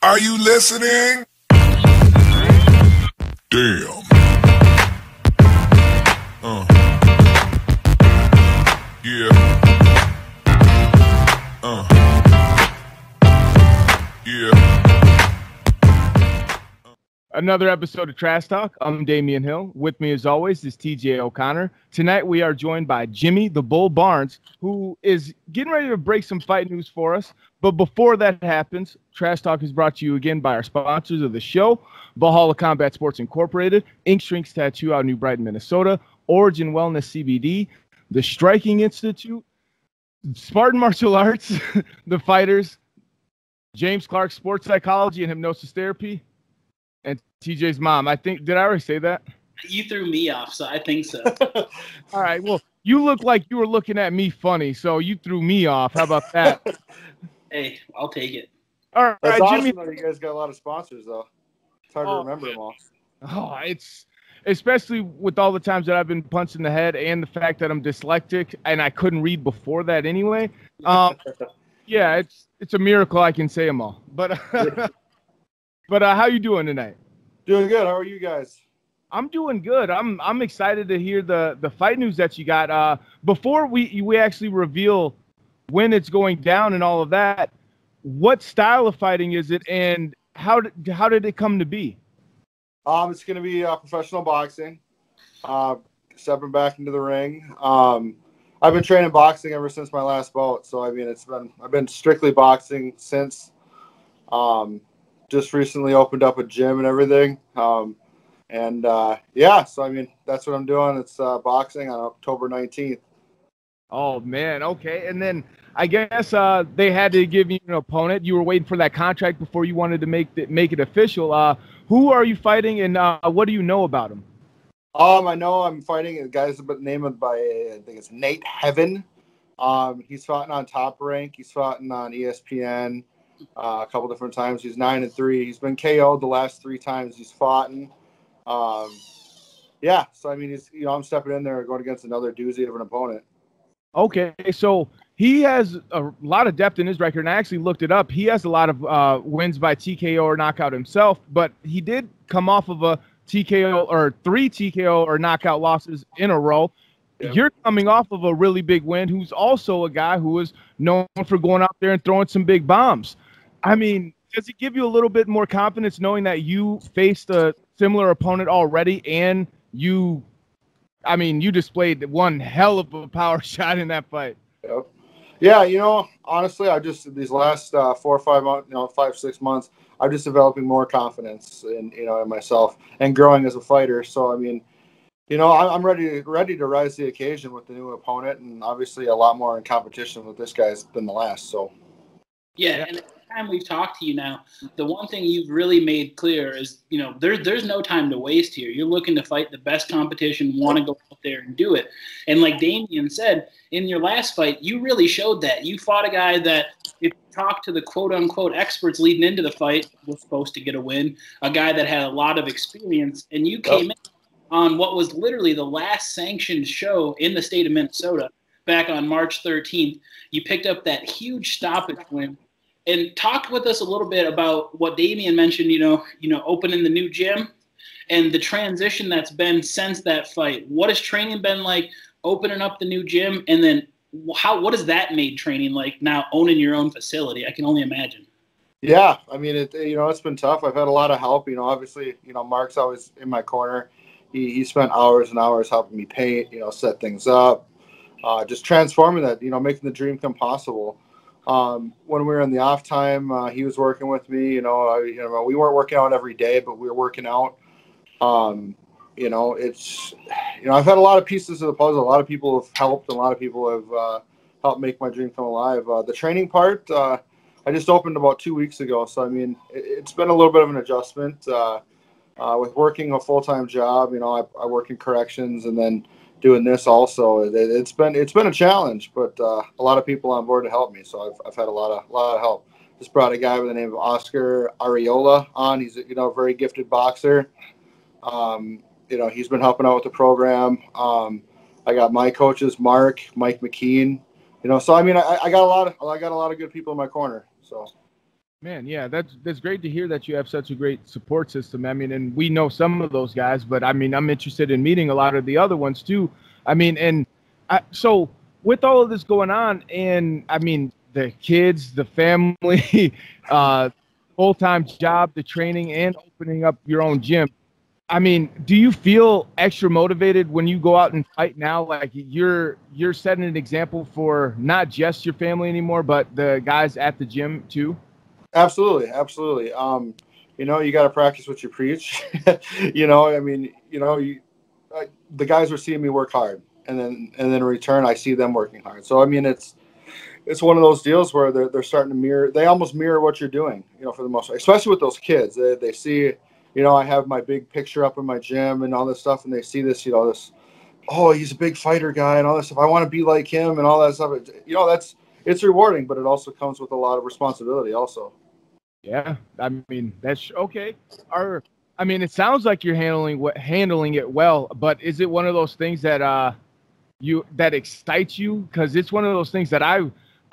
Are you listening? Damn. Yeah. Yeah. Another episode of Trash Talk. I'm Damian Hill. With me, as always, is TJ O'Connor. Tonight, we are joined by Jimmy the Bull Barnes, who is getting ready to break some fight news for us. But before that happens, Trash Talk is brought to you again by our sponsors of the show, Valhalla Combat Sports Incorporated, Ink Shrinks Tattoo out of New Brighton, Minnesota, Origin Wellness CBD, the Striking Institute, Spartan Martial Arts, the Fighters, James Clark Sports Psychology and Hypnosis Therapy, and TJ's mom. Did I already say that? You threw me off, so I think so. All right, well, you look like you were looking at me funny, so you threw me off. How about that? Hey, I'll take it. All right, That's awesome, Jimmy. though. You guys got a lot of sponsors, though. It's hard to remember them all. Oh, it's especially with all the times that I've been punched in the head and the fact that I'm dyslexic and I couldn't read before that anyway. Yeah, it's a miracle I can say them all. But how you doing tonight? Doing good. How are you guys? I'm doing good. I'm excited to hear the fight news that you got. Before we actually reveal when it's going down and all of that, what style of fighting is it, and how did it come to be? It's going to be professional boxing. Stepping back into the ring. I've been training boxing ever since my last bout, so I mean I've been strictly boxing since. Just recently opened up a gym and everything. So I mean that's what I'm doing. It's boxing on October 19th. Oh man, okay. And then I guess they had to give you an opponent. You were waiting for that contract before you wanted to make it official. Who are you fighting, and what do you know about him? I know I'm fighting a guy's name by I think it's Nate Heaven. He's fought on Top Rank. He's fought on ESPN a couple different times. He's 9-3. He's been KO'd the last 3 times he's fought. So I mean, I'm stepping in there going against another doozy of an opponent. Okay, so he has a lot of depth in his record, and I actually looked it up. He has a lot of wins by TKO or knockout himself, but he did come off of a TKO or 3 TKO or knockout losses in a row. Yep. You're coming off of a really big win, who's also a guy who is known for going out there and throwing some big bombs. I mean, does it give you a little bit more confidence knowing that you faced a similar opponent already, and you displayed one hell of a power shot in that fight? Yep. Yeah, honestly, I just these last 4 or 5 months, 5-6 months, I'm just developing more confidence in myself and growing as a fighter. So I mean, I'm ready to rise to the occasion with the new opponent, and obviously a lot more in competition with this guy than the last. So yeah, and every time we've talked to you now, the one thing you've really made clear is there's no time to waste here. You're looking to fight the best competition, want to go out there and do it. And like Damian said, in your last fight, you really showed that. You fought a guy that, if you talk to the quote-unquote experts leading into the fight, was supposed to get a win, a guy that had a lot of experience, and you came in on what was literally the last sanctioned show in the state of Minnesota back on March 13th. You picked up that huge stoppage win. And talk with us a little bit about what Damian mentioned, opening the new gym and the transition that's been since that fight. What has training been like opening up the new gym? And then what has that made training like now owning your own facility? I can only imagine. Yeah, I mean, it's been tough. I've had a lot of help. Obviously, Mark's always in my corner. He spent hours and hours helping me paint, set things up, just transforming that, making the dream come possible. When we were in the off time, he was working with me. We weren't working out every day, but we were working out. I've had a lot of pieces of the puzzle. A lot of people have helped, and a lot of people have helped make my dream come alive. The training part, I just opened about 2 weeks ago, so I mean, it's been a little bit of an adjustment. With working a full-time job, I work in corrections, and then doing this also, it's been a challenge, but a lot of people on board to help me. So I've had a lot of help. Just brought a guy by the name of Oscar Ariola on. He's a very gifted boxer. He's been helping out with the program. I got my coaches, Mike McKean. So I mean, I got a lot of good people in my corner. So Man, yeah, that's great to hear that you have such a great support system. I mean, and we know some of those guys, but I mean, I'm interested in meeting a lot of the other ones too. I mean, so with all of this going on, and I mean, the kids, the family, full-time job, the training, and opening up your own gym. I mean, do you feel extra motivated when you go out and fight now? Like you're setting an example for not just your family anymore, but the guys at the gym too. Absolutely, absolutely. You know, you got to practice what you preach. You know, I mean, you know, the guys are seeing me work hard, and then in return, I see them working hard. So I mean, it's one of those deals where they're starting to mirror. They almost mirror what you're doing. You know, for the most part, especially with those kids, they see. You know, I have my big picture up in my gym and all this stuff, and they see this. You know, this. Oh, he's a big fighter guy and all this stuff. I want to be like him and all that stuff. You know, it's rewarding, but it also comes with a lot of responsibility also. Yeah, I mean that's okay. I mean, it sounds like you're handling it well, but is it one of those things that that excites you? Because it's one of those things that I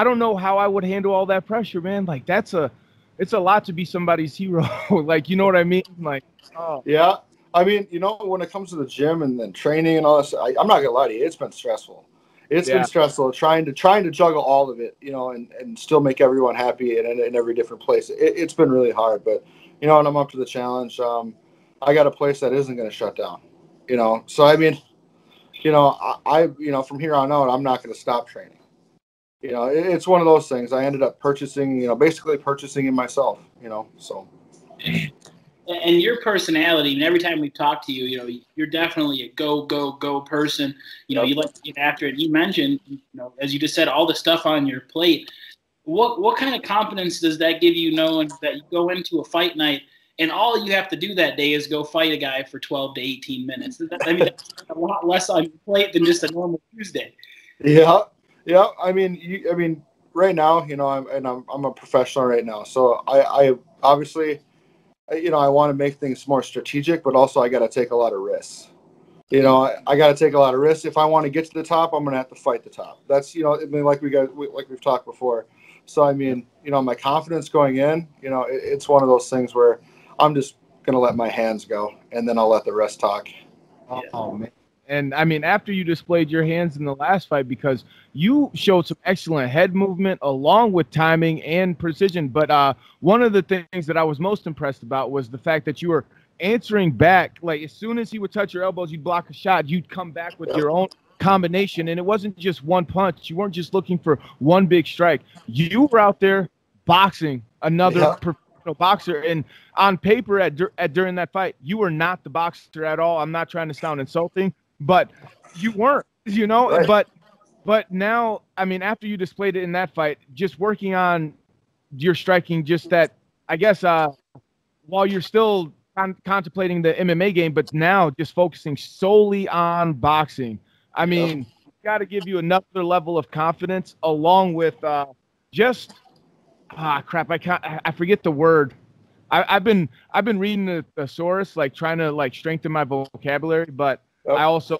don't know how I would handle all that pressure, man. Like it's a lot to be somebody's hero. Like you know what I mean? Like oh Yeah, I mean, you know, when it comes to the gym and then training and all this, I'm not gonna lie to you, it's been stressful. It's yeah, been stressful trying to juggle all of it, you know, and still make everyone happy in every different place. It's been really hard, but you know, and I'm up to the challenge. I got a place that isn't going to shut down, you know. So I mean, you know, you know, from here on out, I'm not going to stop training. You know, it's one of those things. I ended up purchasing, you know, basically purchasing it myself, you know. So. And your personality, and every time we talk to you, you know, you're definitely a go person. You know, you like to get after it. You mentioned, you know, as you just said, all the stuff on your plate. What kind of confidence does that give you, knowing that you go into a fight night and all you have to do that day is go fight a guy for 12 to 18 minutes? I mean, that's a lot less on your plate than just a normal Tuesday. Yeah, yeah. I mean, right now, you know, I'm a professional right now, so I obviously. You know, I want to make things more strategic, but also I got to take a lot of risks. You know, I got to take a lot of risks. If I want to get to the top, I'm going to have to fight the top. That's, you know, I mean, like we've talked before. So, I mean, you know, my confidence going in, you know, it's one of those things where I'm just going to let my hands go and then I'll let the rest talk. oh man. And I mean, after you displayed your hands in the last fight, because you showed some excellent head movement along with timing and precision. But one of the things that I was most impressed about was the fact that you were answering back. Like as soon as he would touch your elbows, you'd block a shot. You'd come back with your own combination. And it wasn't just one punch. You weren't just looking for one big strike. You were out there boxing another professional boxer. And on paper during that fight, you were not the boxer at all. I'm not trying to sound insulting. But you weren't, you know, Right. but now, I mean, after you displayed it in that fight, just working on your striking, just that, I guess, while you're still contemplating the MMA game, but now just focusing solely on boxing. I mean, got to give you another level of confidence along with just, crap, I forget the word. I've been reading the thesaurus, like trying to like strengthen my vocabulary, but I also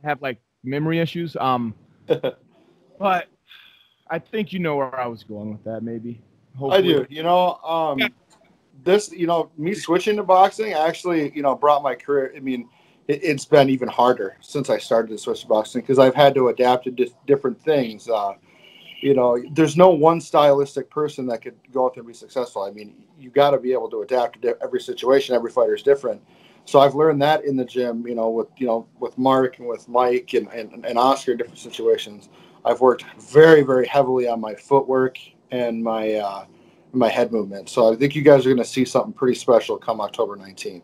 have like memory issues. But I think you know where I was going with that, maybe. Hopefully. I do. You know, this, you know, me switching to boxing actually, you know, brought my career. I mean, it's been even harder since I started to switch to boxing because I've had to adapt to different things. You know, there's no one stylistic person that could go out there and be successful. I mean, you got to be able to adapt to every situation. Every fighter is different. So I've learned that in the gym, you know, with Mark and with Mike and Oscar in different situations. I've worked very, very heavily on my footwork and my head movement. So I think you guys are going to see something pretty special come October 19th.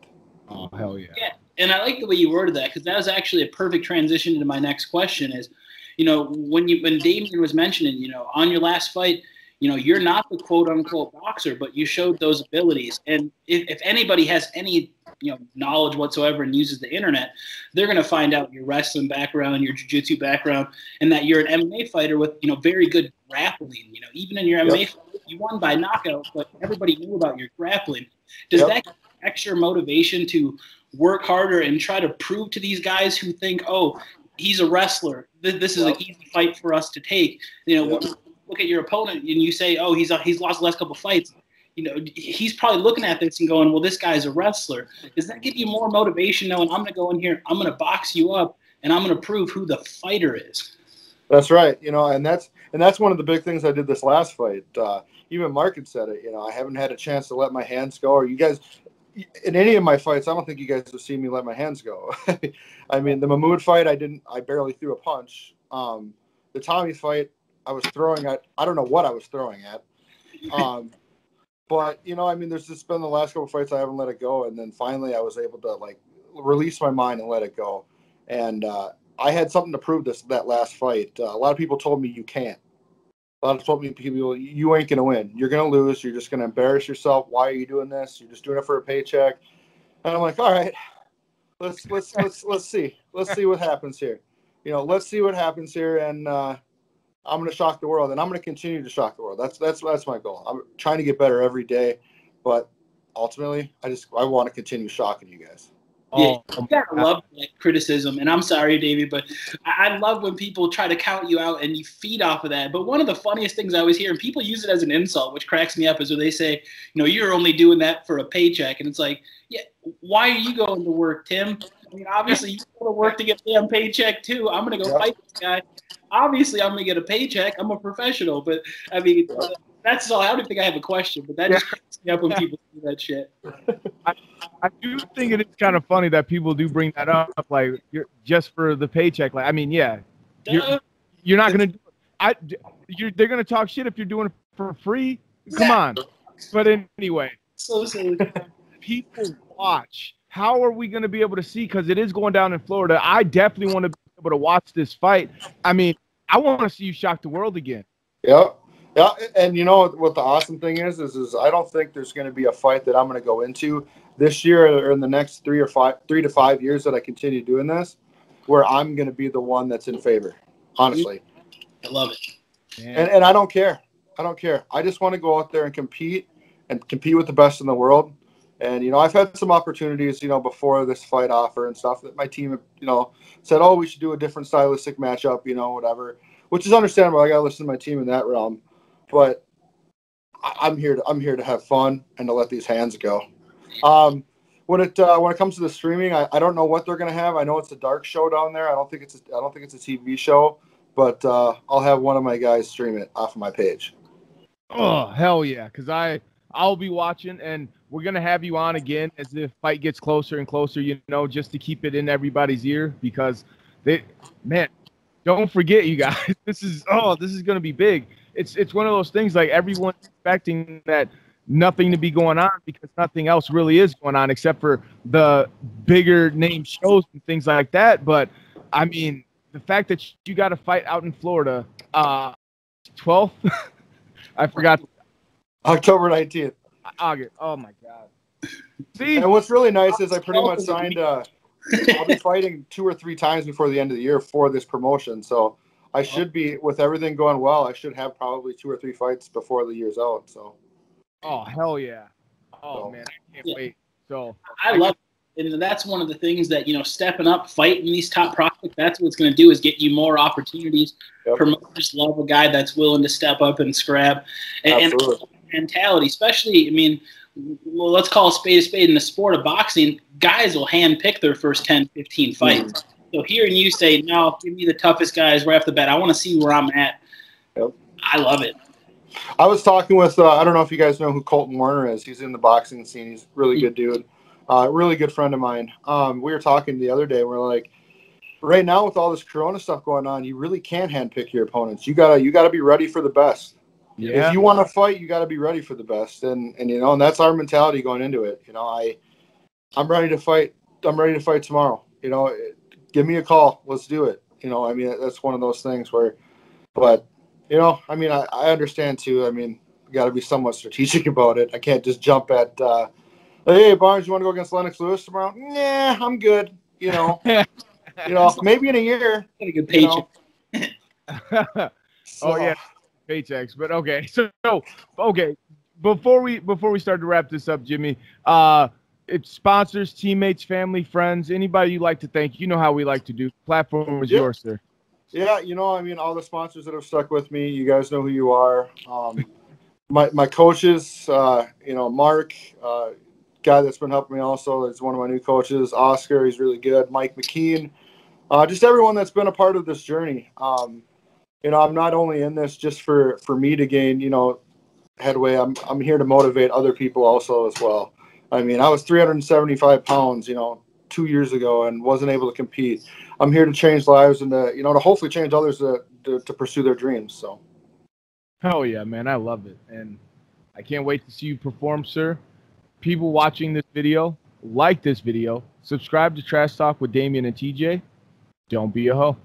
Oh, hell yeah. Yeah, and I like the way you worded that because that was actually a perfect transition into my next question is, you know, when Damian was mentioning, you know, on your last fight, you know, you're not the quote unquote boxer, but you showed those abilities. And if anybody has any, you know, knowledge whatsoever and uses the internet, they're going to find out your wrestling background, your jiu-jitsu background, and that you're an MMA fighter with, you know, very good grappling. You know, even in your MMA fight, you won by knockout, but everybody knew about your grappling. Does that give extra motivation to work harder and try to prove to these guys who think, oh, he's a wrestler, this is an easy fight for us to take? You know, look at your opponent and you say, oh, he's lost the last couple of fights. he's probably looking at this and going, well, this guy's a wrestler. Does that give you more motivation knowing I'm going to go in here, I'm going to box you up, and I'm going to prove who the fighter is? That's right. And that's one of the big things I did this last fight. Even Mark had said it. I haven't had a chance to let my hands go. Or you guys, in any of my fights, I don't think you guys have seen me let my hands go. I mean, the Mahmoud fight, I barely threw a punch. The Tommy fight, I was throwing at, I don't know what I was throwing at. But, there's just been the last couple of fights I haven't let it go. And then finally I was able to, release my mind and let it go. And I had something to prove that last fight. A lot of people told me you can't. A lot of people, you ain't going to win. You're going to lose. You're just going to embarrass yourself. Why are you doing this? You're just doing it for a paycheck. And I'm like, all right, let's see. Let's see what happens here. Let's see what happens here. And I'm going to shock the world, and I'm going to continue to shock the world. That's my goal. I'm trying to get better every day, but ultimately, I want to continue shocking you guys. Yeah, you gotta love that criticism, and I'm sorry, Davey, but I love when people try to count you out and you feed off of that. But one of the funniest things I always hear, and people use it as an insult, which cracks me up, is when they say, you're only doing that for a paycheck, and it's like, yeah, why are you going to work, Tim? I mean, obviously, you go to work to get a damn paycheck too. I'm gonna go fight this guy. Obviously, I'm gonna get a paycheck. I'm a professional, but I mean, that's all. I don't think I have a question, but that just cracks me up when people do that shit. I do think it is kind of funny that people do bring that up, like you're just for the paycheck. Like, I mean, yeah, you're not gonna do it. They're gonna talk shit if you're doing it for free. Come on. But anyway, so silly. People watch. How are we gonna be able to see? Because it is going down in Florida. I definitely want to be able to watch this fight. I mean, I want to see you shock the world again. Yeah. Yeah, and what the awesome thing is I don't think there's going to be a fight that I'm going to go into this year or in the next 3 to 5 years that I continue doing this, where I'm going to be the one that's in favor. Honestly, I love it, and I don't care. I just want to go out there and compete with the best in the world. And I've had some opportunities, before this fight offer and stuff that my team, said, oh, we should do a different stylistic matchup, whatever, which is understandable. I got to listen to my team in that realm. But I'm here to have fun and to let these hands go. When it comes to the streaming, I don't know what they're going to have. I know it's a dark show down there. I don't think it's a TV show, but I'll have one of my guys stream it off of my page. Oh, hell yeah, because I'll be watching, and we're going to have you on again as the fight gets closer and closer, just to keep it in everybody's ear, because don't forget, you guys, this is going to be big. It's one of those things, like, everyone's expecting that nothing to be going on because nothing else really is going on except for the bigger name shows and things like that. But I mean, the fact that you got to fight out in Florida, 12th, I forgot. October 19th. August. Oh my God. See, and what's really nice is I pretty much signed. I'll be fighting 2 or 3 times before the end of the year for this promotion, so I should be, with everything going well, I should have probably 2 or 3 fights before the year's out. So. Oh, hell yeah. Oh, man, I can't wait. So I love it. And that's one of the things that, stepping up, fighting these top prospects, that's what it's going to do, is get you more opportunities. Yep. Promoters love a guy that's willing to step up and scrap. And mentality, especially, I mean, well, let's call a spade in the sport of boxing. Guys will handpick their first 10, 15 fights. So hearing you say, no, give me the toughest guys right off the bat. I want to see where I'm at. Yep. I love it. I was talking with, I don't know if you guys know who Colton Warner is. He's in the boxing scene. He's a really good dude. Really good friend of mine. We were talking the other day. We're like, right now with all this Corona stuff going on, you really can't handpick your opponents. You gotta be ready for the best. Yeah. If you want to fight, you got to be ready for the best. And and that's our mentality going into it. I'm ready to fight. I'm ready to fight tomorrow. Give me a call. Let's do it. That's one of those things where, but, I understand too. You got to be somewhat strategic about it. I can't just jump at, hey, Barnes, you want to go against Lennox Lewis tomorrow? Nah, I'm good. Maybe in a year. Get a good paycheck. Oh, yeah. Paychecks, but okay. So okay, before we start to wrap this up, Jimmy, it's sponsors, teammates, family, friends, anybody you like to thank. You know how we like to do. Platform is yours, sir. Yeah, all the sponsors that have stuck with me, you guys know who you are. my coaches, Mark, guy that's been helping me also is one of my new coaches. Oscar, he's really good. Mike McKean, just everyone that's been a part of this journey. I'm not only in this just for me to gain, headway. I'm here to motivate other people also as well. I mean, I was 375 pounds, 2 years ago and wasn't able to compete. I'm here to change lives and to hopefully change others to pursue their dreams. So. Hell yeah, man. I love it. And I can't wait to see you perform, sir. People watching this video, like this video, subscribe to Trash Talk with Damian and TJ. Don't be a hoe.